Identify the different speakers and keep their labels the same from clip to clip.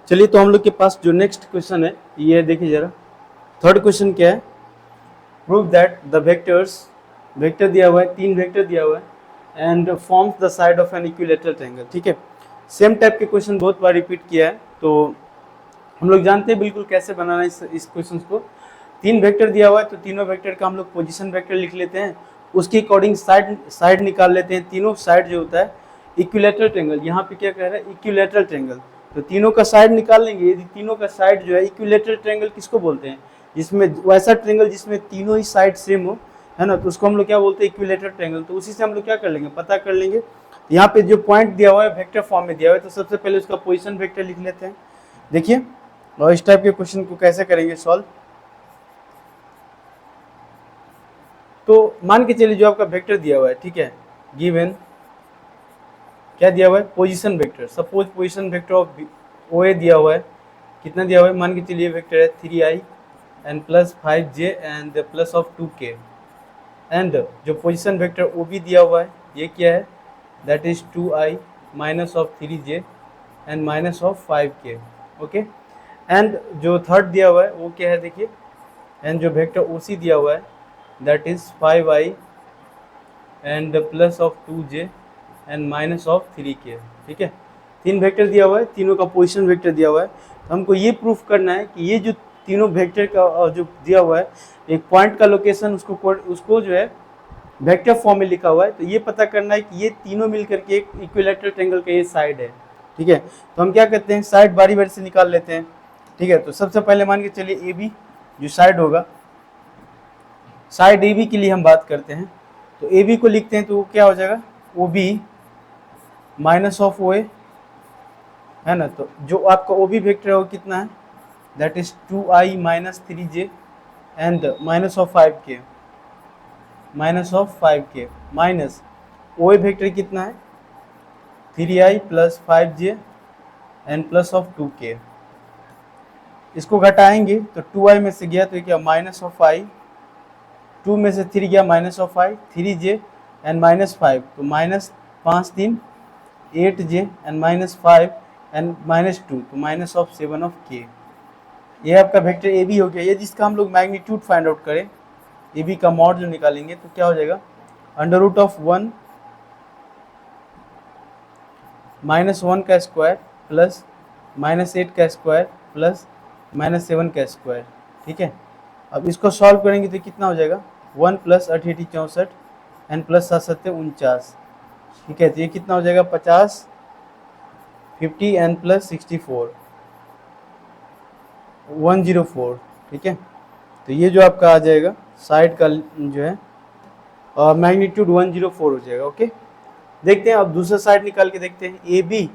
Speaker 1: चलिए, तो हम लोग के पास जो नेक्स्ट क्वेश्चन है ये देखिए जरा। थर्ड क्वेश्चन क्या है, प्रूव दैट द वेक्टर दिया हुआ है, 3 वेक्टर दिया हुआ है and forms the side of an equilateral triangle. ठीक है, सेम टाइप के क्वेश्चन बहुत बार रिपीट किया है, तो हम लोग जानते हैं बिल्कुल कैसे बनाना है इस क्वेश्चन को। 3 वेक्टर दिया हुआ है तो तीनों वेक्टर का हम लोग पोजीशन वेक्टर लिख लेते हैं, उसके अकॉर्डिंग साइड निकाल लेते हैं। तीनों साइड जो होता है इक्विलेटरल ट्रायंगल, यहाँ पे क्या कह रहा है इक्विलेटरल ट्रायंगल, तो तीनों का साइड निकाल लेंगे। यदि तीनों का साइड जो है इक्विलेटरल ट्रायंगल किसको बोलते हैं, जिसमें वैसा ट्रायंगल जिसमें तीनों ही साइड सेम हो, है ना, तो उसको हम लोग क्या बोलते हैं इक्विलेटरल ट्रायंगल। तो उसी से हम लोग क्या कर लेंगे, पता कर लेंगे। यहाँ पे जो पॉइंट दिया हुआ है वेक्टर फॉर्म में दिया हुआ है, तो सबसे पहले उसका पोजीशन वेक्टर लिख लेते हैं। देखिए, और इस टाइप के क्वेश्चन को कैसे करेंगे सॉल्व। तो मान के चलिए जो आपका वेक्टर दिया हुआ है, ठीक है, गिवन क्या दिया हुआ है position vector. Suppose position vector of O A दिया हुआ है, कितना दिया हुआ है, मान के चलिए वेक्टर है 3i and plus 5j and plus of 2k। And जो पोजीशन वेक्टर ओ बी दिया हुआ है ये क्या है, that is 2i minus of 3j and minus of 5k। Okay, and जो थर्ड दिया हुआ है वो क्या है देखिए, एंड जो वेक्टर ओ सी दिया हुआ है that is 5i and plus of 2j and minus of 3k। ठीक है, 3 वेक्टर दिया हुआ है, तीनों का पोजीशन वेक्टर दिया हुआ है। तो हमको ये प्रूफ करना है कि ये जो तीनों वेक्टर का जो दिया हुआ है एक पॉइंट का लोकेशन उसको जो है वेक्टर फॉर्म में लिखा हुआ है, तो ये पता करना है कि ये तीनों मिलकर के एक इक्विलेटरल ट्रायंगल का ये साइड है। ठीक है, तो हम क्या करते हैं साइड बारी बारी से निकाल लेते हैं। ठीक है, तो सबसे पहले मान के चलिए ए बी जो साइड होगा, साइड ए बी के लिए हम बात करते हैं, तो ए बी को लिखते हैं तो वो क्या हो जाएगा O B minus of O A, है ना। तो जो आपका ओ बी वेक्टर है वो कितना है, that is 2i minus 3j and minus of 5k, minus of 5k minus O A vector कितना है 3i plus 5j and plus of 2k। इसको घटाएंगे तो 2i में से गया तो क्या माइनस ऑफ i, 2 में से 3 गया minus of i, 3j and minus 5, तो minus 5 3 8j and minus 5 and minus 2, तो माइनस ऑफ 7 ऑफ k। ये आपका वेक्टर ए बी हो गया। ये जिसका हम लोग मैग्नीट्यूड फाइंड आउट करें, ए बी का मॉड जो निकालेंगे तो क्या हो जाएगा अंडर रूट ऑफ 1 माइनस 1 का स्क्वायर प्लस माइनस 8 का स्क्वायर प्लस माइनस 7 का स्क्वायर। ठीक है, अब इसको सॉल्व करेंगे तो कितना हो जाएगा 1 प्लस 8 64 एंड प्लस 7 7 49। ठीक है, तो ये कितना हो जाएगा 50 50 एंड प्लस 64 104। ठीक है, तो ये जो आपका आ जाएगा साइड का जो है और मैग्नीट्यूड 104 हो जाएगा। ओके, देखते हैं अब दूसरा साइड निकाल के देखते हैं। ए बी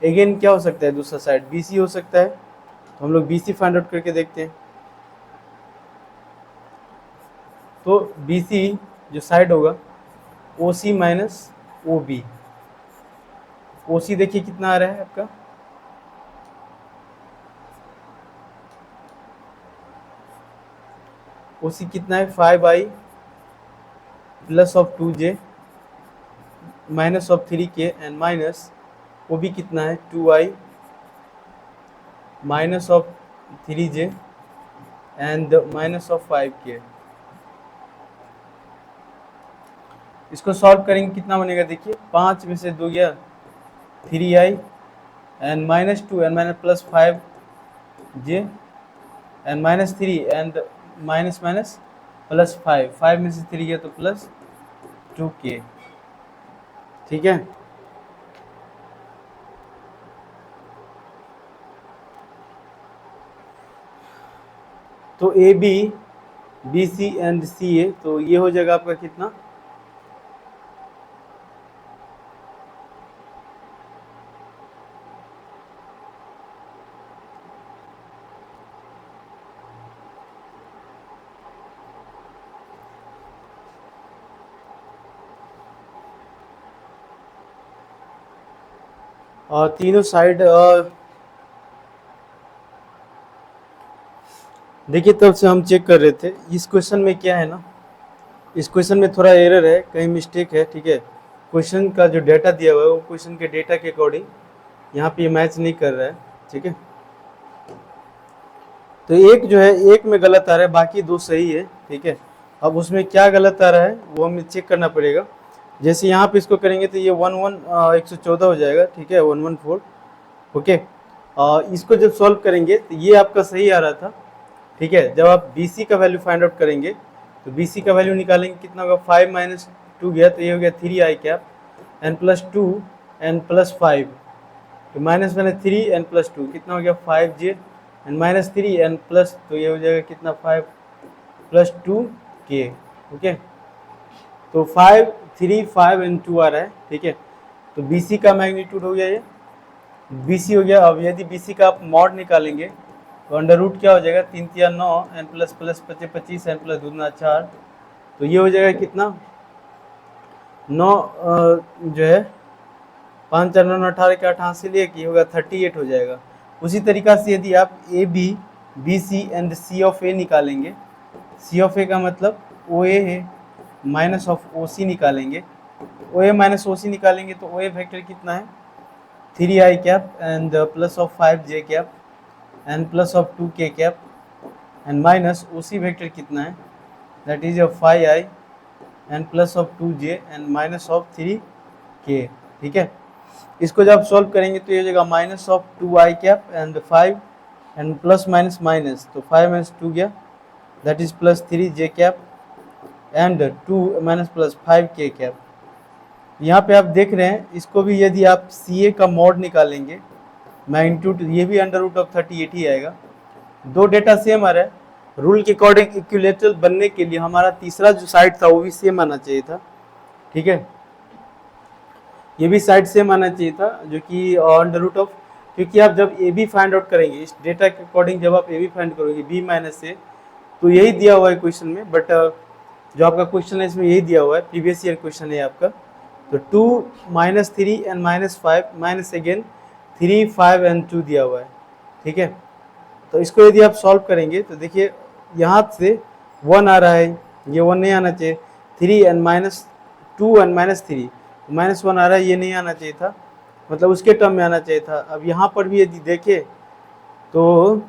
Speaker 1: अगेन क्या हो सकता है दूसरा साइड बी सी हो सकता है, तो हम लोग बी सी फाइंड आउट करके देखते हैं। तो बी सी जो साइड होगा ओ सी माइनस ओ बी, ओ सी देखिए कितना आ रहा है आपका ओ सी कितना है 5i plus of 2j minus of 3k and minus O B कितना है 2i minus of 3j and minus of 5k। इसको सॉल्व करेंगे कितना बनेगा देखिए, 5 में से 2 गया 3i and minus 2 and minus plus 5j and minus 3 and minus minus plus 5, 5 में से 3 गया तो प्लस 2k। ठीक है, तो A B B C and C A, तो ये हो जाएगा आपका कितना 3 साइड देखिए तब से हम चेक कर रहे थे। इस क्वेश्चन में क्या है ना, इस क्वेश्चन में थोड़ा एरर है, कहीं मिस्टेक है। ठीक है, क्वेश्चन का जो डेटा दिया हुआ है वो क्वेश्चन के डेटा के अकॉर्डिंग यहाँ पे मैच नहीं कर रहा है। ठीक है, तो एक जो है, एक में गलत आ रहा है, बाकी दो सही है, ठीक है। अब उसमें क्या गलत आ रहा है वो हमें चेक करना पड़ेगा। जैसे यहाँ पे इसको करेंगे तो ये 114 हो जाएगा, ठीक है, 114, ओके। इसको जब सॉल्व करेंगे तो ये आपका सही आ रहा था, ठीक है। जब आप BC का वैल्यू फाइंड आउट करेंगे तो BC का वैल्यू निकालेंगे, कितना होगा, 5 माइनस 2 गया तो ये हो गया 3i cap n plus 2 n plus 5, तो माइनस मैंने 3 n प्लस 2 कितना हो गया 5j and minus 3 n plus, तो ये हो जाएगा कितना 5 प्लस 2k, ओके। तो 5 3 5 एंड 2 आ रहा है, ठीक है। तो BC का मैग्नीट्यूड हो गया ये, BC हो गया। अब यदि BC का आप मॉड निकालेंगे तो अंडर रूट क्या हो जाएगा, 3 3 9 n plus plus 25 25 n plus 2 4, तो ये हो जाएगा कितना 9 जो है 5 4 9 18 के 88 लिए कि होगा 38 हो जाएगा। उसी तरीका से यदि आप AB BC and C of A निकालेंगे, C ऑफ A का मतलब OA है, माइनस ऑफ OC निकालेंगे, OA माइनस OC निकालेंगे तो OA वेक्टर कितना है 3i cap and plus of 5j cap and plus of 2k cap and minus OC vector कितना है, that is 5i and plus of 2j and minus of 3k, ठीक है। इसको जब सॉल्व करेंगे तो ये हो जाएगा minus of 2i cap and 5 and plus minus minus, तो 5 माइनस 2 गया, that is plus 3j cap and 2 minus plus 5k cap. यहाँ पे आप देख रहे हैं, इसको भी यदि आप CA का मॉड निकालेंगे मैग्नीट्यूड, ये भी अंडर रूट ऑफ 38 ही आएगा। दो डेटा सेम आ रहा है, रूल के अकॉर्डिंग इक्विलेटरल बनने के लिए हमारा तीसरा जो साइड था वो भी सेम आना चाहिए था, ठीक है। ये भी साइड सेम आना चाहिए था, जो कि अंडर रूट ऑफ, क्योंकि आप जब AB फाइंड आउट करेंगे इस डेटा के अकॉर्डिंग, जब आप AB फाइंड करोगे B माइनस A, तो यही दिया हुआ है क्वेश्चन में, बट जो आपका क्वेश्चन है इसमें यही दिया हुआ है, प्रीवियस ईयर क्वेश्चन है आपका। तो 2 minus 3 and minus 5 minus again 3 5 and 2 दिया हुआ है, ठीक है। तो इसको यदि आप सॉल्व करेंगे तो देखिए यहाँ से 1 आ रहा है, ये 1 नहीं आना चाहिए, 3 and minus 2 and minus 3 minus 1 आ रहा है, ये नहीं आना चाहिए था, मतलब उसके टर्म में आना चाहिए था। अब यहाँ पर भी यदि देखें तो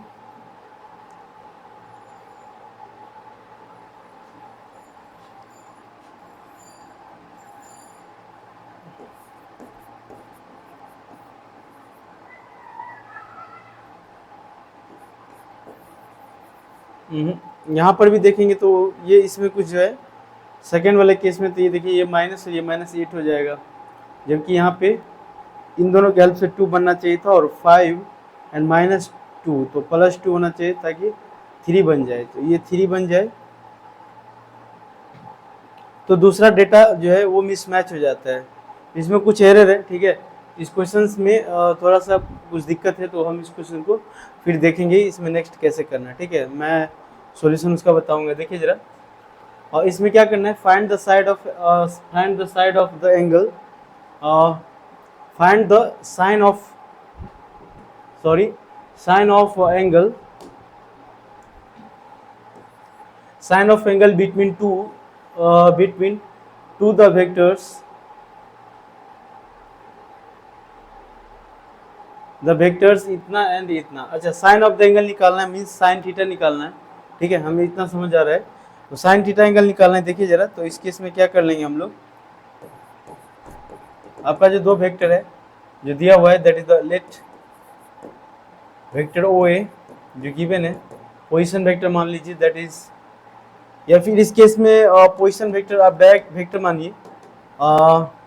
Speaker 1: यहाँ पर भी देखेंगे तो ये इसमें कुछ जो है सेकेंड वाले केस में, तो ये देखिए ये माइनस और ये माइनस 8 हो जाएगा, जबकि यहाँ पे इन दोनों के हेल्प से 2 बनना चाहिए था और 5 एंड माइनस 2, तो प्लस 2 होना चाहिए ताकि 3 बन जाए, तो ये 3 बन जाए, तो दूसरा डेटा जो है वो मिसमैच हो जाता है, इसमें कुछ एरर है, ठीक है। इस क्वेश्चन में थोड़ा सा कुछ दिक्कत है, तो हम इस क्वेश्चन को फिर देखेंगे इसमें नेक्स्ट कैसे करना है, ठीक है। मैं सॉल्यूशन उसका बताऊंगा, देखिए जरा। और इसमें क्या करना है, find the side of the angle, find the sine of angle, sine of angle between two the vectors, इतना एंड इतना। अच्छा, साइन ऑफ द एंगल निकालना है, मीन्स साइन थीटा निकालना है, ठीक है, हमें इतना समझ आ रहा है। तो साइन थीटा एंगल निकालना है, देखिए जरा। तो इस केस में क्या कर लेंगे हम लोग, आपका जो दो वेक्टर है जो दिया हुआ है, that is the let vector OA जो गिवन है, पोजीशन वेक्टर मान लीजिए, दैट इज, या फिर इस केस में पोजीशन वेक्टर आप बैक वेक्टर मानिए,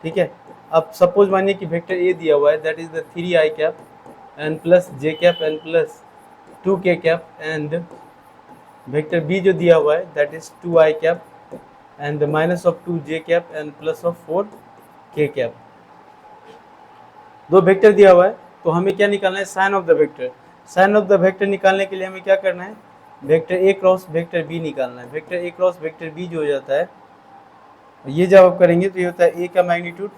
Speaker 1: ठीक है। अब सपोज मानिए कि वेक्टर A दिया हुआ है, that is the 3i cap and plus j cap and plus 2k cap, and vector B जो दिया हुआ है, that is 2i cap and minus of 2j cap and plus of 4k cap. दो vector दिया हुआ है, तो हमें क्या निकालना है, sine of the vector. Sine of the vector निकालने के लिए हमें क्या करना है, vector A cross vector B निकालना है। Vector A cross vector B जो हो जाता है, ये जब आप करेंगे तो ये होता है A का मैग्नीट्यूड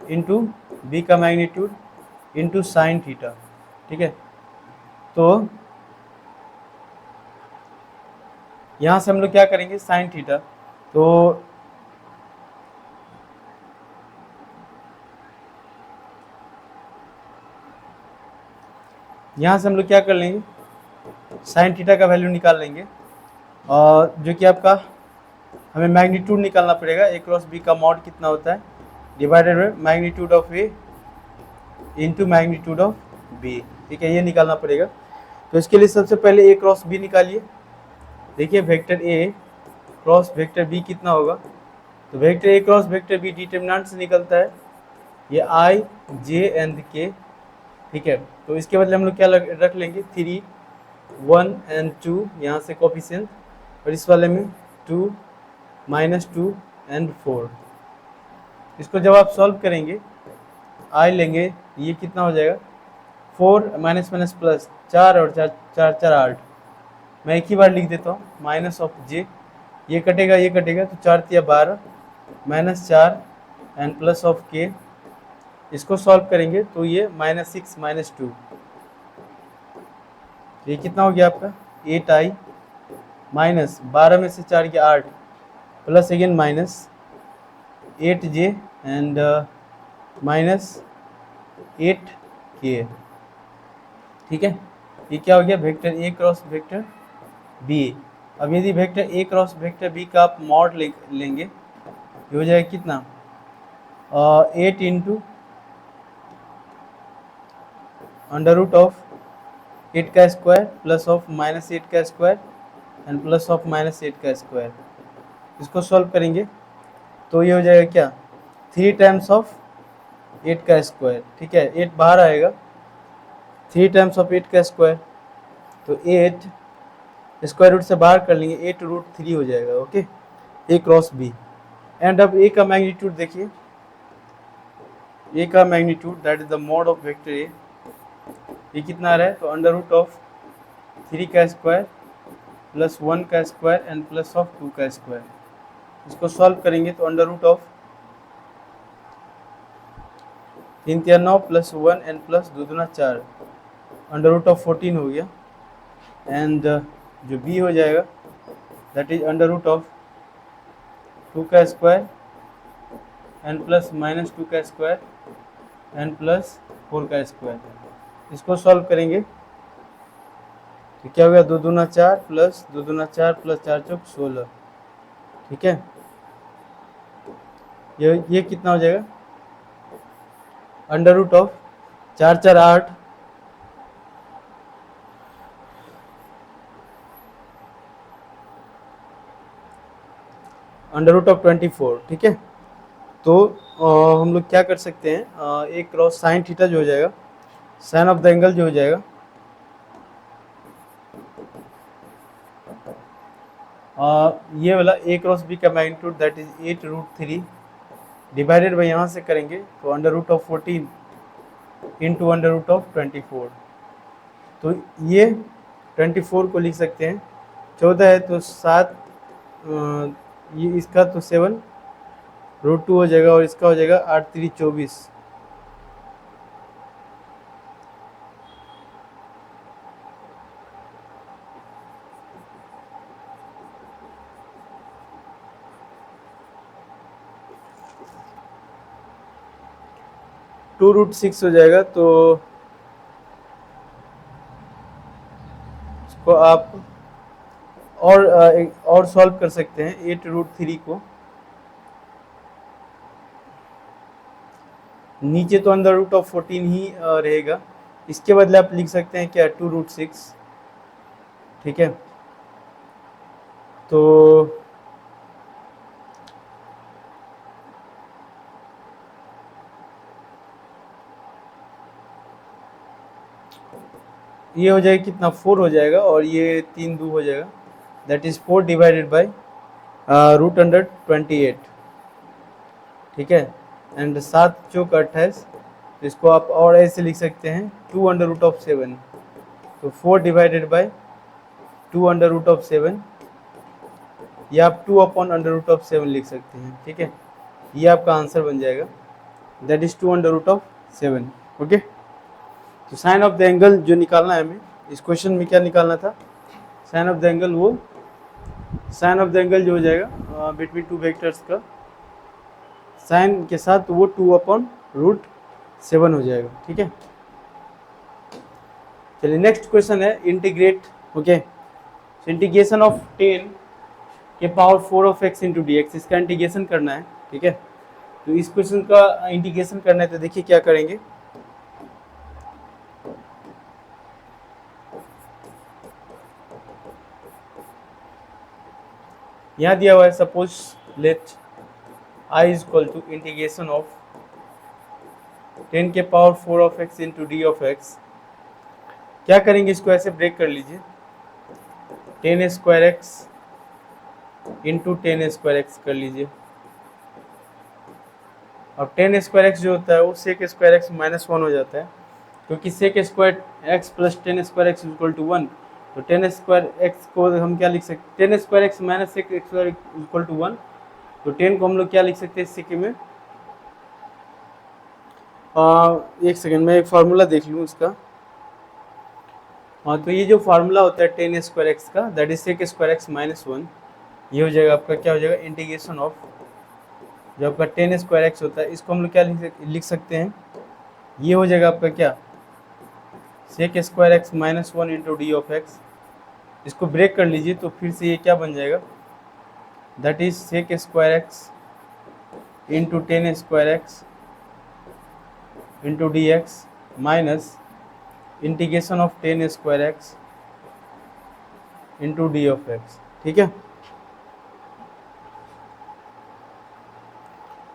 Speaker 1: इंटू B का मैग्नीट्यूड इंटू साइन थीटा, ठीक है। तो यहाँ से हम लोग क्या करेंगे, साइन थीटा, तो यहाँ से हम लोग क्या कर लेंगे, साइन थीटा का वैल्यू निकाल लेंगे, और जो कि आपका हमें मैग्नीट्यूड निकालना पड़ेगा। ए क्रॉस बी का मॉड कितना होता है, divided by magnitude of A into magnitude of B. ठीक है, ये निकालना पड़ेगा। तो इसके लिए सबसे पहले ए क्रॉस बी निकालिए। देखिए vector A cross vector B कितना होगा, तो vector A cross vector B determinant से निकलता है ये आई जे एंड के। ठीक है, तो इसके बदले हम लोग क्या रख लेंगे, 3 1 एंड 2 यहाँ से कोफिशिएंट, और इस वाले में 2 -2 एंड 4। इसको जब आप सॉल्व करेंगे आई लेंगे, ये कितना हो जाएगा 4 माइनस माइनस प्लस 4 और 4 4 4 8। मैं एक ही बार लिख देता हूँ, माइनस ऑफ जे, ये कटेगा तो 4 तिया 12 -4 एंड प्लस ऑफ के। इसको सॉल्व करेंगे तो ये -6 -2, ये कितना हो गया आपका 8i माइनस 12 में से 4 गया 8 plus again minus 8j and minus 8k। ठीक है, ये क्या हो गया vector A cross vector B. अब यदि vector A cross vector B का आप मॉड लेंगे, ये हो जाएगा कितना 8 इंटू अंडर रूट ऑफ 8 का स्क्वायर प्लस ऑफ -8 का स्क्वायर एंड प्लस ऑफ -8 का स्क्वायर। इसको सॉल्व करेंगे तो ये हो जाएगा क्या 3 टाइम्स ऑफ 8 का स्क्वायर। ठीक है, 8 बाहर आएगा, 3 टाइम्स ऑफ 8 का स्क्वायर, तो 8 स्क्वायर रूट से बाहर कर लेंगे, 8√3 हो जाएगा। Okay, A cross B. And अब ए का मैग्नीट्यूड देखिए, ए का magnitude that is the mod of vector A, ये कितना आ रहा है, तो अंडर रूट ऑफ 3 का स्क्वायर प्लस 1 का स्क्वायर एंड प्लस ऑफ 2 का स्क्वायर। इसको सॉल्व करेंगे तो अंडर रूट ऑफ 3 तिया 9 प्लस 1 एंड प्लस 2 दूना 4, अंडर रूट ऑफ 14 हो गया। एंड जो b हो जाएगा that is under root of 2 का स्क्वायर एंड प्लस -2 का स्क्वायर एंड प्लस 4 का स्क्वायर। इसको सॉल्व करेंगे तो क्या हो गया 2 दूना 4 प्लस 2 दूना 4 प्लस 4 चौक 16। ठीक है, ये कितना हो जाएगा under root of 4 4 8 under root of 24। ठीक है, तो हम लोग क्या कर सकते हैं, एक क्रॉस साइन थीटा जो हो जाएगा, साइन ऑफ द एंगल जो हो जाएगा ये वाला ए क्रॉस बी का magnitude that is 8√3 divided by यहाँ से करेंगे तो under root of 14 into under root of 24। तो ये 24 को लिख सकते हैं, 14 है तो 7, ये इसका तो 7√2 हो जाएगा और इसका हो जाएगा 8 3 24। (2√6) हो जाएगा। तो इसको आप और सॉल्व कर सकते हैं 8√3 को। नीचे तो अंडर रूट ऑफ 14 ही रहेगा, इसके बदले आप लिख सकते हैं क्या 2√6। ठीक है, तो ये हो जाएगा कितना 4 हो जाएगा और ये 3 2 हो जाएगा, दैट इज 4 डिवाइडेड बाई √28। ठीक है, एंड 7 चौक 28, तो इसको आप और ऐसे लिख सकते हैं 2 अंडर रूट ऑफ 7। तो 4 divided by 2 under root of 7, या आप 2 अपॉन अंडर रूट ऑफ 7 लिख सकते हैं। ठीक है, ये आपका आंसर बन जाएगा, that is 2 under root of 7। Okay, तो साइन ऑफ द एंगल जो निकालना है हमें, इस क्वेश्चन में क्या निकालना था, साइन ऑफ द एंगल, वो साइन ऑफ द एंगल जो हो जाएगा बिटवीन टू वेक्टर्स का साइन के साथ, वो 2/√7 हो जाएगा। ठीक है, चलिए नेक्स्ट क्वेश्चन है इंटीग्रेट ओके, तो इंटीग्रेशन ऑफ 10 के power 4 of x into d x, इसका इंटीग्रेशन करना है। ठीक है, तो इस क्वेश्चन का इंटीग्रेशन करना है, तो देखिए क्या करेंगे। यहाँ दिया हुआ है, suppose let I is equal to integration of 10 के power 4 of x into D of x. क्या करेंगे, इसको ऐसे ब्रेक कर लीजिए, 10 square x into 10 square x कर लीजिए। अब 10 स्क्वायर एक्स जो होता है वो सेक स्क्वायर एक्स माइनस 1 हो जाता है, क्योंकि sec square x plus 10 square x equal to 1। तो 10 स्क्वायर एक्स को हम क्या लिख सकते हैं, 10 square x minus sec square equal to 1। तो 10 को हम लोग क्या लिख सकते हैं सेक में, एक सेकेंड में एक फार्मूला देख लूँ इसका। हाँ, तो ये जो फार्मूला होता है 10 स्क्वायर एक्स का, that is sec square x minus 1। ये हो जाएगा आपका, क्या हो जाएगा, इंटीग्रेशन ऑफ जो आपका 10 स्क्वायर एक्स होता है, इसको हम लोग क्या लिख सकते हैं, ये हो जाएगा आपका क्या, sec square x minus 1 into D of x. इसको ब्रेक कर लीजिए तो फिर से ये क्या बन जाएगा, that is sec square x into 10 square x into d x minus integration of 10 square x into D of x. ठीक है,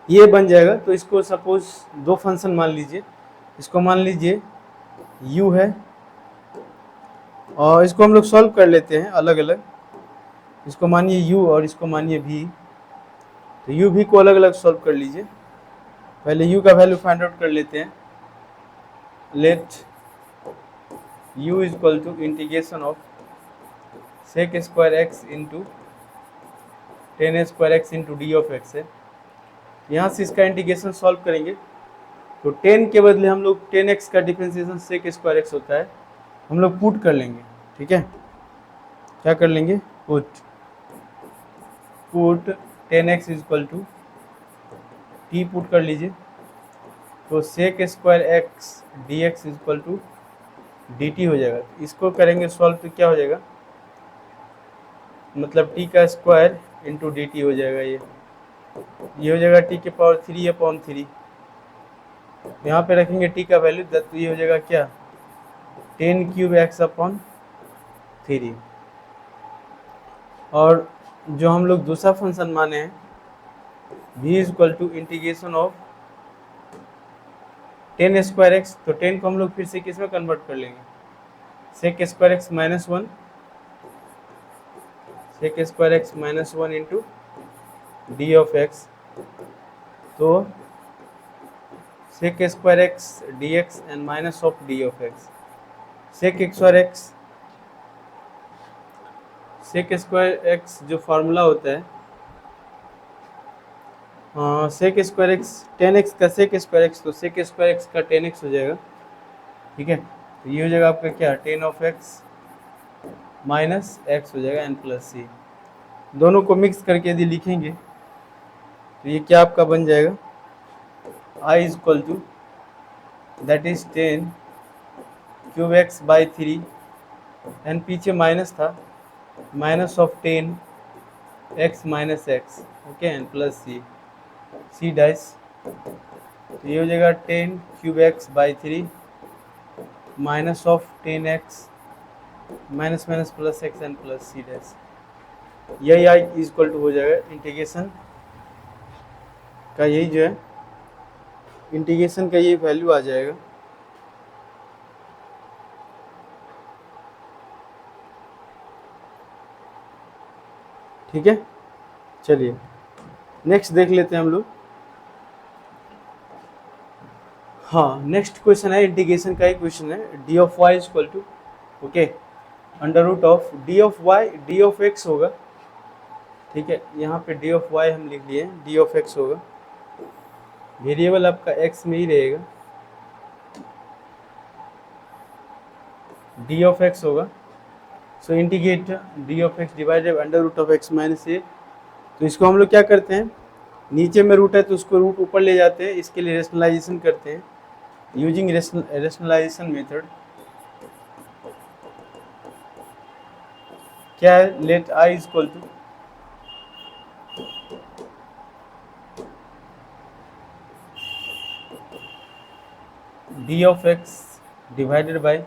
Speaker 1: ये बन जाएगा। तो इसको सपोज दो फंक्शन मान लीजिए, इसको मान लीजिए u है, और इसको हम लोग सॉल्व कर लेते हैं अलग अलग। इसको मानिए u और इसको मानिए v, तो u v को अलग अलग सॉल्व कर लीजिए। पहले u का वैल्यू फाइंड आउट कर लेते हैं। Let u is equal to integration of sec square x into 10 square x into D of x है। यहाँ से इसका इंटीग्रेशन सॉल्व करेंगे, तो 10 के बदले हम लोग 10x का डिफरेंशिएशन सेक स्क्वायर एक्स होता है, हम लोग पुट कर लेंगे। ठीक है, क्या कर लेंगे, put 10x is equal to t put कर लीजिए, तो sec square x D x is equal to d t हो जाएगा। इसको करेंगे सॉल्व तो क्या हो जाएगा, मतलब t का स्क्वायर इंटू डी टी हो जाएगा। ये हो जाएगा t के पावर 3 अपॉन 3। यहाँ पे रखेंगे t का वैल्यू, तो ये हो जाएगा क्या, 10 क्यूब एक्स अपॉन 3। और जो हम लोग दूसरा फंक्शन माने हैं v is equal to integration of 10 square x, तो 10 को हम लोग फिर से किस में कन्वर्ट कर लेंगे, sec square x minus 1, sec square x minus 1 into D of X. तो sec square x D X and minus of D of X. Sec square X जो फार्मूला होता है, सेक स्क्वायर एक्स 10x का सेक square x, तो sec square x का 10x हो जाएगा। ठीक है, तो ये हो जाएगा आपका क्या, 10 ऑफ एक्स माइनस एक्स हो जाएगा एन प्लस सी। दोनों को मिक्स करके यदि लिखेंगे तो ये क्या आपका बन जाएगा, i is equal to that is 10 cube x by 3 and, पीछे माइनस था, minus of 10 x minus x, okay, and plus C dash. तो ये हो जाएगा 10 cube x by 3 minus of 10 x minus minus plus x and plus C dash. यही I is equal to हो जाएगा integration का, यही जो है इंटीग्रेशन का ये वैल्यू आ जाएगा। ठीक है, चलिए नेक्स्ट देख लेते हैं हम लोग। हाँ, नेक्स्ट क्वेश्चन है इंटीग्रेशन का ही क्वेश्चन है, d of y is equal to, okay, under root of D of y, d of x होगा। ठीक है, यहाँ पे डी ऑफ वाई हम लिख लिए, डी ऑफ एक्स होगा, वेरिएबल आपका एक्स में ही रहेगा, डी ऑफ एक्स होगा। So integrate D of X divided under root of x minus A. तो इसको हम लोग क्या करते हैं, नीचे में रूट है तो उसको रूट ऊपर ले जाते हैं, इसके लिए रेशनलाइजेशन करते हैं यूजिंग रेशनलाइजेशन मेथड। क्या है, let I is equal to D of X divided by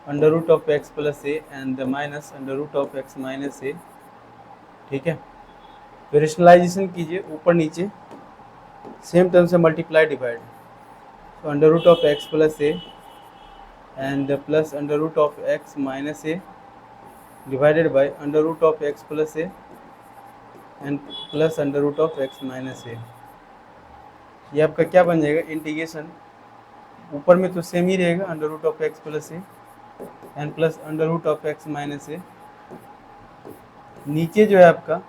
Speaker 1: under root of x plus A and minus under root of x minus A. ठीक है, तो रेशनलाइजेशन कीजिए ऊपर नीचे, सेम टर्म से मल्टीप्लाई डिवाइड, तो under root of x plus A and plus under root of x minus A divided by under root of x plus A and plus under root of x minus ए। ये आपका क्या बन जाएगा, integration, ऊपर में तो same ही रहेगा under root of x plus A and plus under root of x minus A. नीचे जो है आपका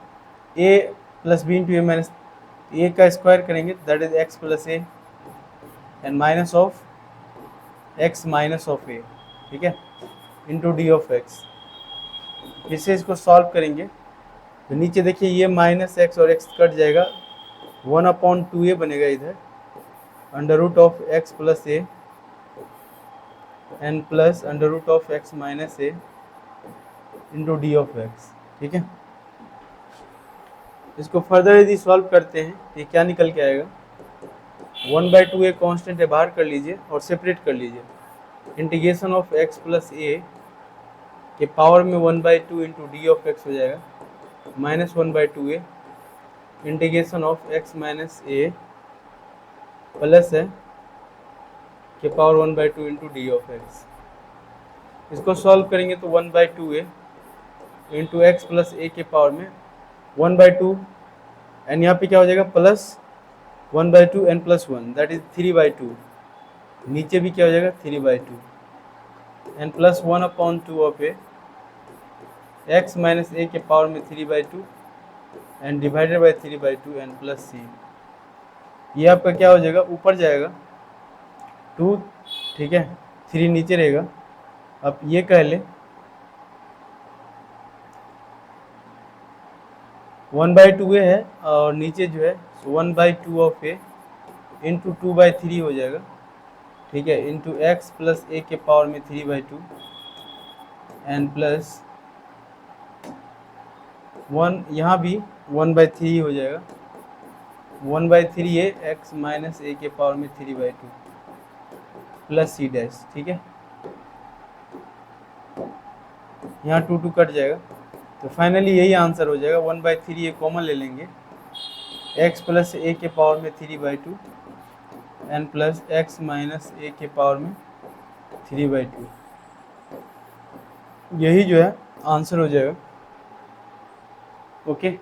Speaker 1: A plus B into A minus A का स्क्वायर करेंगे, that is X plus A and minus of x minus of A. ठीक है, into D of x. इससे इसको सॉल्व करेंगे तो नीचे देखिए ये माइनस एक्स और एक्स कट जाएगा, 1/2a बनेगा इधर, under root of x plus A and plus under root of x minus A into D of x. ठीक है, इसको फर्दर यदि सॉल्व करते हैं तो क्या निकल के आएगा, 1/2a कॉन्स्टेंट है, बाहर कर लीजिए और सेपरेट कर लीजिए। इंटीग्रेशन ऑफ एक्स प्लस ए के पावर में 1/2 इंटू डी ऑफ एक्स हो जाएगा, minus 1/2a integration of x minus A plus है के power 1/2 into D of x. इसको सॉल्व करेंगे तो 1/2a इंटू एक्स प्लस ए के पावर में 1/2 एंड यहाँ पे क्या हो जाएगा plus 1/2 and plus 1 that is 3/2, नीचे भी क्या हो जाएगा 3/2 and plus 1/2 of A X minus A के पावर में 3/2 and divided by 3/2 and plus C. ये आपका क्या हो जाएगा, ऊपर जाएगा 2, ठीक है, 3 नीचे रहेगा। अब ये कह ले 1/2a है और नीचे जो है 1/2 ऑफ ए इंटू 2/3 हो जाएगा। ठीक है, इंटू एक्स प्लस ए के पावर में 3/2 एंड प्लस 1, यहाँ भी 1/3 हो जाएगा, 1/3a एक्स माइनस ए के पावर में 3/2 प्लस सी डैश। ठीक है, यहाँ 2 कट जाएगा तो फाइनली यही आंसर हो जाएगा, 1/3 ये कॉमन ले लेंगे, एक्स प्लस ए के पावर में 3/2 and plus x minus A के पावर में 3/2, यही जो है आंसर हो जाएगा। ओके,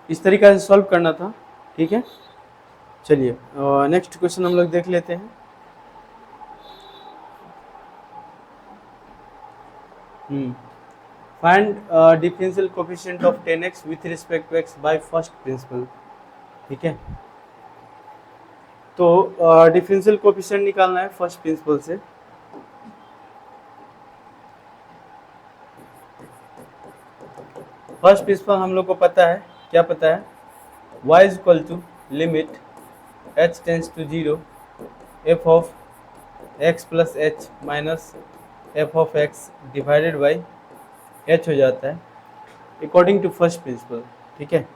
Speaker 1: इस तरीका से सॉल्व करना था। ठीक है, चलिए नेक्स्ट क्वेश्चन हम लोग देख लेते हैं। Find differential coefficient of 10x with respect to x by first principle. ठीक है, तो डिफरेंशियल कोफिशिएंट निकालना है फर्स्ट प्रिंसिपल से। फर्स्ट प्रिंसिपल हम लोग को पता है, क्या पता है, y is equal to limit h tends to 0 f of x plus h minus f of x divided by h हो जाता है अकॉर्डिंग टू फर्स्ट प्रिंसिपल। ठीक है,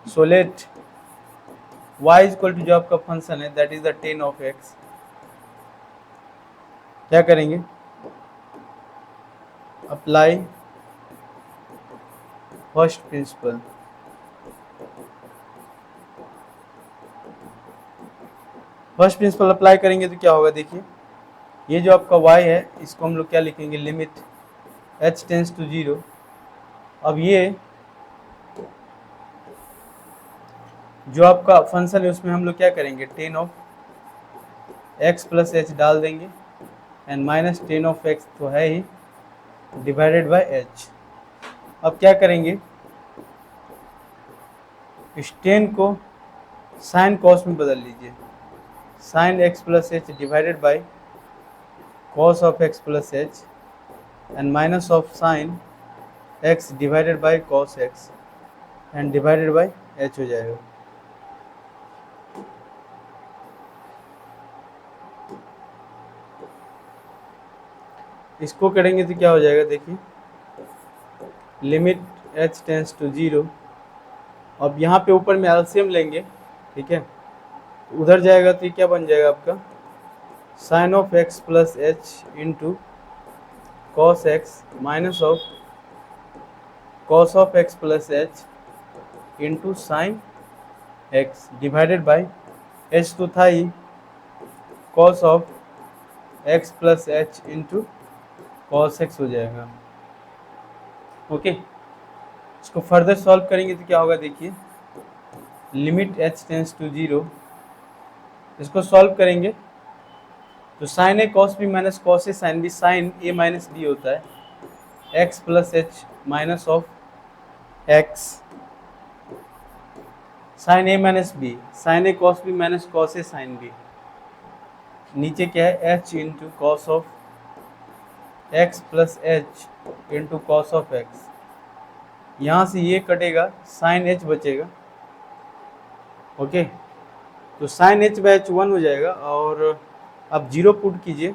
Speaker 1: so let y is equal to जो आपका फंक्शन है that is the 10 of x, क्या करेंगे, apply first principle. First principle apply करेंगे तो क्या होगा, देखिए ये जो आपका y है इसको हम लोग क्या लिखेंगे, लिमिट h टेंस टू 0। अब ये जो आपका फंक्शन है उसमें हम लोग क्या करेंगे, 10 ऑफ x प्लस h डाल देंगे एंड माइनस 10 ऑफ x तो है ही डिवाइडेड बाय h। अब क्या करेंगे, इस 10 को साइन कॉस में बदल लीजिए, sine x plus h divided by cos of x plus h and minus of sine x divided by cos x and divided by h हो जाएगा। इसको करेंगे तो क्या हो जाएगा, देखिए लिमिट h टेंस टू 0। अब यहाँ पे ऊपर में एलसीएम लेंगे, ठीक है, उधर जाएगा तो ये क्या बन जाएगा आपका sine of x plus H into cos X minus of cos of x plus H into sine x divided by h तो था ही cos of x plus H into cos x हो जाएगा। ओके, इसको फर्दर सॉल्व करेंगे तो क्या होगा, देखिए लिमिट h टेंस टू 0, इसको सॉल्व करेंगे तो sine A cos B minus cos A sine B, sine A minus B होता है x plus h minus of x sine A minus B, sine A cos B minus cos A sine B, नीचे क्या है h into cos of x plus H into cos of x, यहाँ से ये कटेगा sine h बचेगा। Okay, तो sine h by h 1 हो जाएगा और अब 0 पुट कीजिए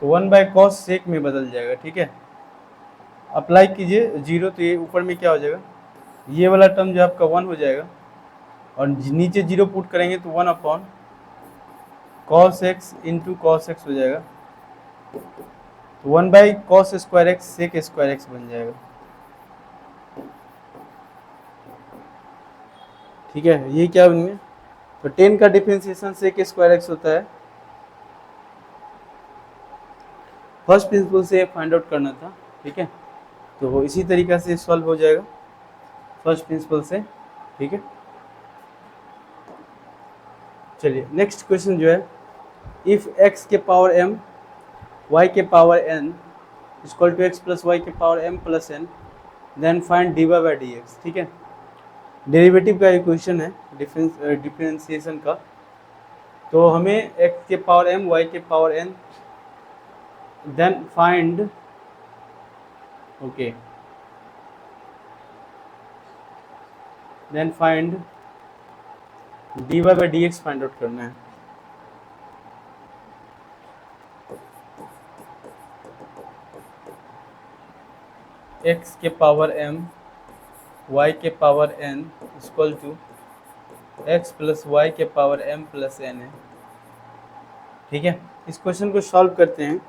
Speaker 1: तो 1 बाई कॉस सेक में बदल जाएगा। ठीक है, अप्लाई कीजिए 0 तो ये ऊपर में क्या हो जाएगा, ये वाला टर्म जो आपका 1 हो जाएगा और नीचे 0 पुट करेंगे तो 1 upon cos x into cos x हो जाएगा, तो 1 by cos square x sec square x बन जाएगा। ठीक है, ये क्या बन गया, तो 10 का डिफरेंशिएशन सेक स्क्वायर एक्स होता है। फर्स्ट प्रिंसिपल से फाइंड आउट करना था। ठीक है, तो इसी तरीका से सॉल्व हो जाएगा फर्स्ट प्रिंसिपल से। ठीक है, चलिए नेक्स्ट क्वेश्चन जो है, इफ x के पावर m y के power n equal to x plus Y के power m plus n then find dy by dx। ठीक है, डेरिवेटिव का इक्वेशन है डिफरेंशिएशन का, तो हमें x के पावर m y के power n then find okay then find dy by dx find out करना है। x के पावर m y के power n equal to x plus Y के पावर m प्लस n है। ठीक है, इस क्वेश्चन को सॉल्व करते हैं।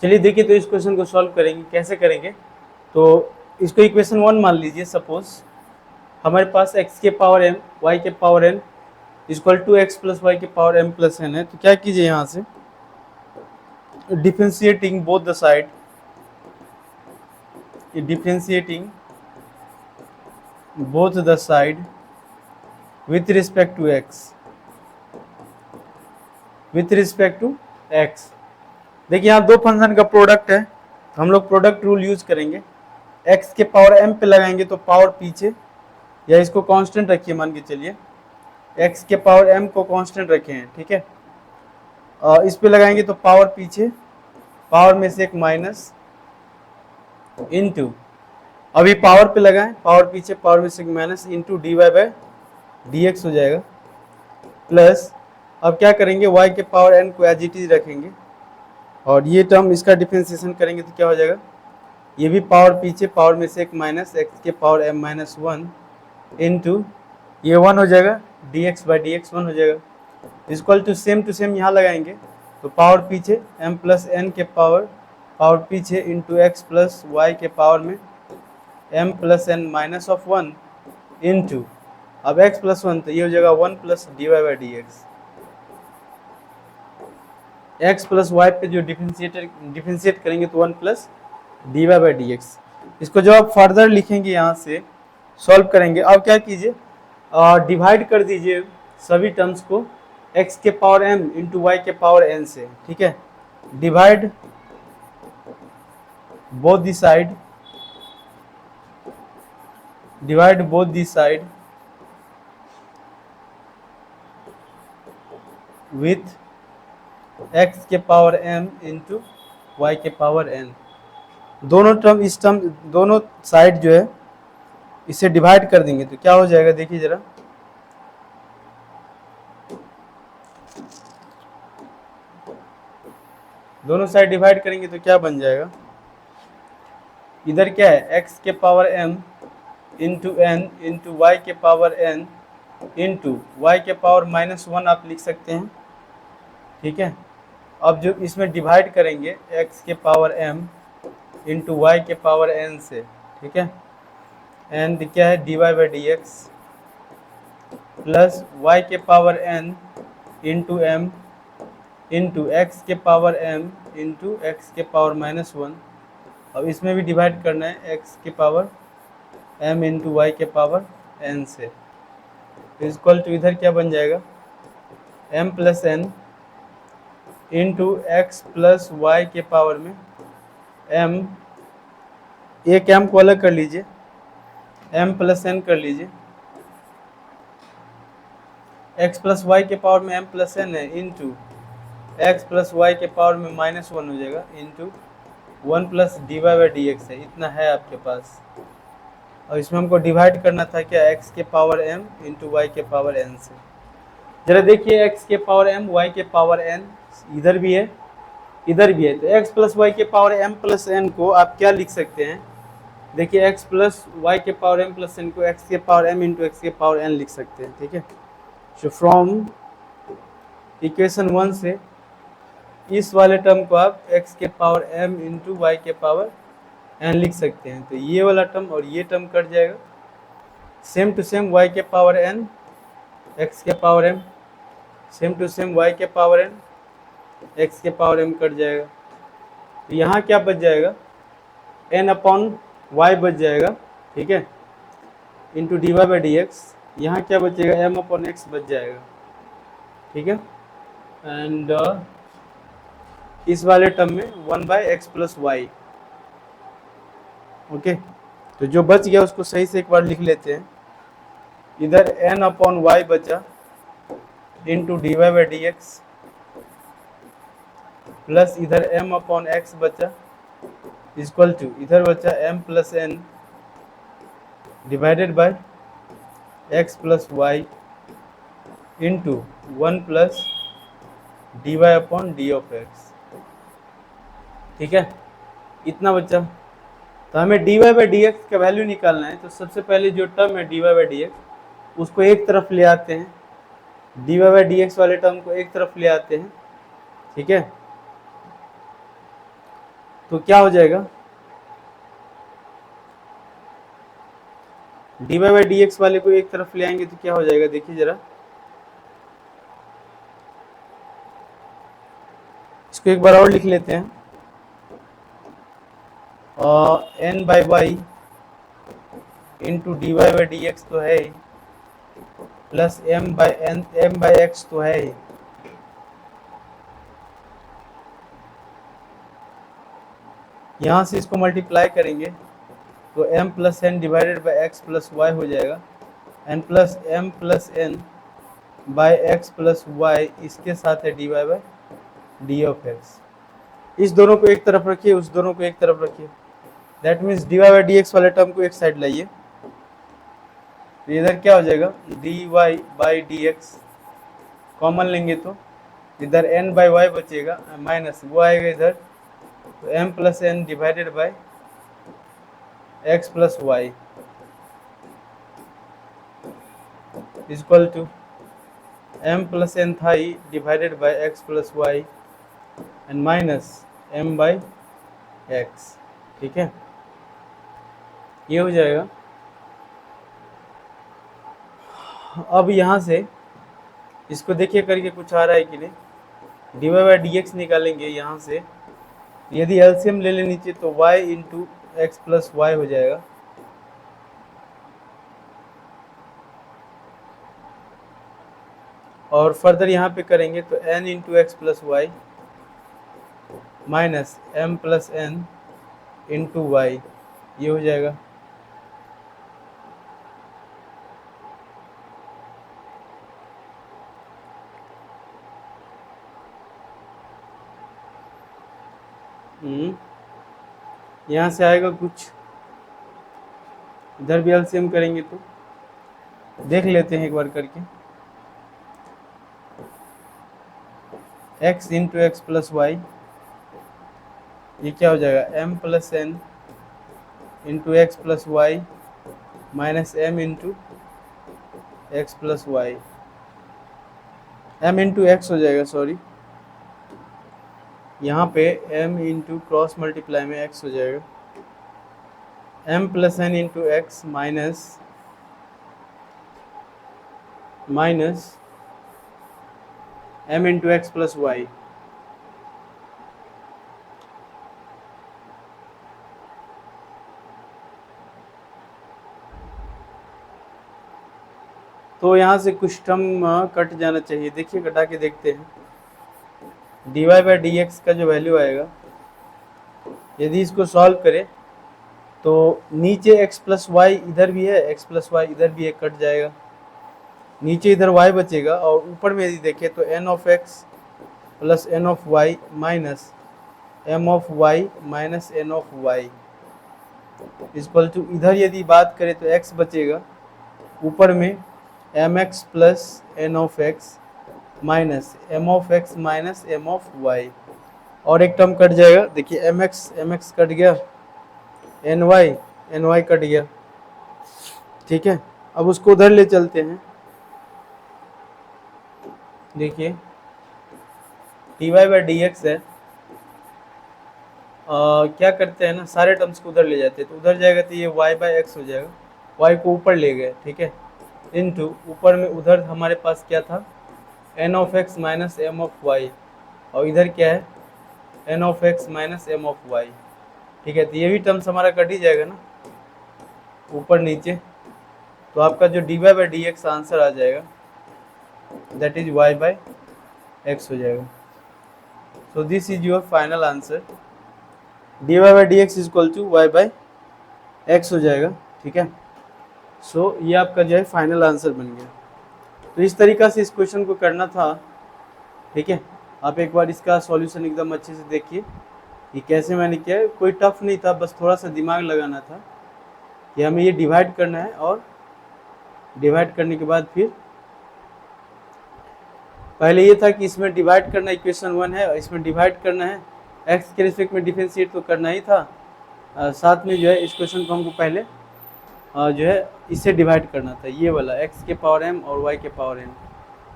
Speaker 1: चलिए देखिए, तो इस क्वेश्चन को सॉल्व करेंगे, कैसे करेंगे, तो इसको इक्वेशन 1 मान लीजिए। सपोज हमारे पास x के पावर m y के power n equal to x plus Y के पावर m प्लस n है, तो क्या कीजिए, यहाँ से differentiating both the side, differentiating both the side with respect to x, with respect to x। देखिए यहाँ दो फंक्शन का प्रोडक्ट है, तो हम लोग प्रोडक्ट रूल यूज करेंगे। x के पावर m पे लगाएंगे तो पावर पीछे, या इसको कांस्टेंट रखिए, मान के चलिए x के पावर m को कांस्टेंट रखे हैं। ठीक है, इस पे लगाएंगे तो पावर पीछे, पावर में से एक माइनस इनटू, अभी पावर पे लगाएं, पावर पीछे, पावर में से एक minus into d Y by D x हो जाएगा। प्लस अब क्या करेंगे, y के पावर n को एज इट इज रखेंगे और ये टर्म इसका डिफरेंशिएशन करेंगे तो क्या हो जाएगा, ये भी पावर पीछे, पावर में से एक माइनस x के पावर m माइनस 1 इनटू ये 1 हो जाएगा, dx बाई डी एक्स 1 हो जाएगा। इक्वल टू सेम यहाँ लगाएंगे तो पावर पीछे m प्लस n के पावर पीछे इंटू एक्स प्लस वाई के पावर में m plus n minus of 1 into, अब x प्लस 1 तो ये हो जाएगा 1 plus d Y by D x. x plus y पे जो डिफरेंशिएट करेंगे तो 1 plus d Y by D x. इसको जो आप फर्दर लिखेंगे, यहाँ से सॉल्व करेंगे। अब क्या कीजिए, डिवाइड कर दीजिए सभी टर्म्स को x के पावर m इंटू वाई के पावर n से। ठीक है, divide both the side, divide both the side with x के पावर m इंटू वाई के पावर n। दोनों टर्म, इस टर्म दोनों साइड जो है इसे डिवाइड कर देंगे तो क्या हो जाएगा, देखिए जरा, दोनों साइड डिवाइड करेंगे तो क्या बन जाएगा, इधर क्या है x के power m into n into Y के पावर n इंटू वाई के पावर -1 आप लिख सकते हैं, ठीक है। अब जो इसमें डिवाइड करेंगे x के पावर m इंटू वाई के पावर n से, ठीक है। एंड क्या है dy by D x plus Y के power n into M into X के पावर m इंटू एक्स के पावर -1। अब इसमें भी डिवाइड करना है x के पावर m इंटू वाई के पावर n से, इक्वल टू इधर क्या बन जाएगा m plus n into x plus Y के पावर में m, एक m को अलग कर लीजिए, m प्लस n कर लीजिए, x प्लस वाई के पावर में m प्लस n है इंटू एक्स प्लस वाई के पावर में -1 हो जाएगा into 1 plus d Y by D x है, इतना है आपके पास। और इसमें हमको डिवाइड करना था क्या x के पावर m इंटू वाई के पावर n से। जरा देखिए x के पावर m y के पावर n इधर भी है इधर भी है, तो x प्लस वाई के पावर m प्लस n को आप क्या लिख सकते हैं, देखिए x प्लस वाई के पावर m प्लस n को x के पावर m इंटू एक्स के पावर n लिख सकते हैं, ठीक है। सो फ्रॉम इक्वेशन 1 से इस वाले टर्म को आप x के पावर m इंटू वाई के पावर n लिख सकते हैं, तो ये वाला टर्म और ये टर्म कट जाएगा, सेम टू सेम y के पावर n x के power m, same to same y के पावर n x के पावर m कट जाएगा। तो यहाँ क्या बच जाएगा n अपॉन y बच जाएगा, ठीक है, into d Y by D x. यहाँ क्या बचेगा m अपॉन x बच जाएगा, ठीक है। एंड इस वाले टर्म में 1 by x plus y, okay. तो जो बच गया उसको सही से एक बार लिख लेते हैं, इधर n अपॉन वाई बचा into d Y by D x plus इधर m अपॉन एक्स बचा इक्वल टू इधर बचा m plus n divided by x plus y into 1 plus d y upon d of x, ठीक है, इतना बच्चा। तो हमें d Y by D x का वैल्यू निकालना है, तो सबसे पहले जो टर्म है d Y by D x उसको एक तरफ ले आते हैं, d Y by D x वाले टर्म को एक तरफ ले आते हैं, ठीक है। तो क्या हो जाएगा D Y by D x वाले को एक तरफ ले आएंगे तो क्या हो जाएगा, देखिए जरा, इसको एक बार और लिख लेते हैं, n by y into d Y by D x तो है प्लस m बाई एक्स तो है, यहाँ से इसको मल्टीप्लाई करेंगे तो m plus N divided by x plus y हो जाएगा, n plus m plus n by x plus y, इसके साथ है d Y by d of x. इस दोनों को एक तरफ रखिए, उस दोनों को एक तरफ रखिए, that means D Y by D x वाले टर्म को एक साइड लाइए, तो इधर क्या हो जाएगा D Y by D X common लेंगे तो इधर n बाई वाई बचेगा माइनस वो आएगा इधर, तो m plus N divided by x plus Y equal to m plus N था ही divided by x plus Y and minus m by X, ठीक है, ये हो जाएगा। अब यहाँ से इसको देखिए करके कुछ आ रहा है कि नहीं, d Y by D x निकालेंगे यहाँ से, यदि एलसीएम ले ले नीचे तो y into x plus y हो जाएगा, और फर्दर यहाँ पे करेंगे तो n into x plus y minus m plus n into y, ये हो जाएगा। यहाँ से आएगा कुछ, इधर भी एलसीएम करेंगे तो देख लेते हैं एक बार करके, x into x plus y ये क्या हो जाएगा m plus n into x plus y minus m into x plus y, m into x हो जाएगा, सॉरी यहाँ पे m इंटू क्रॉस मल्टीप्लाई में x हो जाएगा, m plus n into x minus m into x plus y. तो यहाँ से कुछ टर्म कट जाना चाहिए, देखिए कटा के देखते हैं। dy बाई डी एक्स का जो वैल्यू आएगा, यदि इसको सॉल्व करें तो नीचे x प्लस वाई इधर भी है, x प्लस वाई इधर भी है, कट जाएगा, नीचे इधर y बचेगा, और ऊपर में यदि देखें तो n of x plus n of y minus m of y minus n of y equal to, इधर यदि बात करें तो x बचेगा, ऊपर में mx plus n of x minus m of x minus m of y, और एक टर्म कट जाएगा, देखिए mx कट गया, ny कट गया, ठीक है। अब उसको उधर ले चलते हैं, देखिए dy बाई डी एक्स है, क्या करते हैं ना, सारे टर्म्स को उधर ले जाते हैं, तो उधर जाएगा तो ये y बाई एक्स हो जाएगा, y को ऊपर ले गए, ठीक है, इनटू ऊपर में उधर हमारे पास क्या था n of x minus m of y, और इधर क्या है n of x minus m of y, ठीक है। तो ये भी टर्म्स हमारा कट ही जाएगा ना ऊपर नीचे, तो आपका जो dy by D X answer आ जाएगा that is y by X हो जाएगा। So this is your final answer, dy by D X equal to y by X हो जाएगा, ठीक है। सो ये आपका जो है फाइनल आंसर बन गया। तो इस तरीक़ा से इस क्वेश्चन को करना था, ठीक है। आप एक बार इसका सॉल्यूशन एकदम अच्छे से देखिए कि कैसे मैंने किया है, कोई टफ नहीं था, बस थोड़ा सा दिमाग लगाना था कि हमें ये डिवाइड करना है, और डिवाइड करने के बाद फिर पहले ये था कि इसमें डिवाइड करना इक्वेशन 1 है, और इसमें डिवाइड करना है, x के रिस्पेक्ट में डिफरेंशिएट तो करना ही था, साथ में जो है इस क्वेश्चन को हमको पहले जो है इससे डिवाइड करना था, ये वाला x के पावर m और y के पावर n,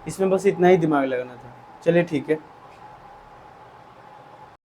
Speaker 1: इसमें बस इतना ही दिमाग लगाना था। चलिए ठीक है।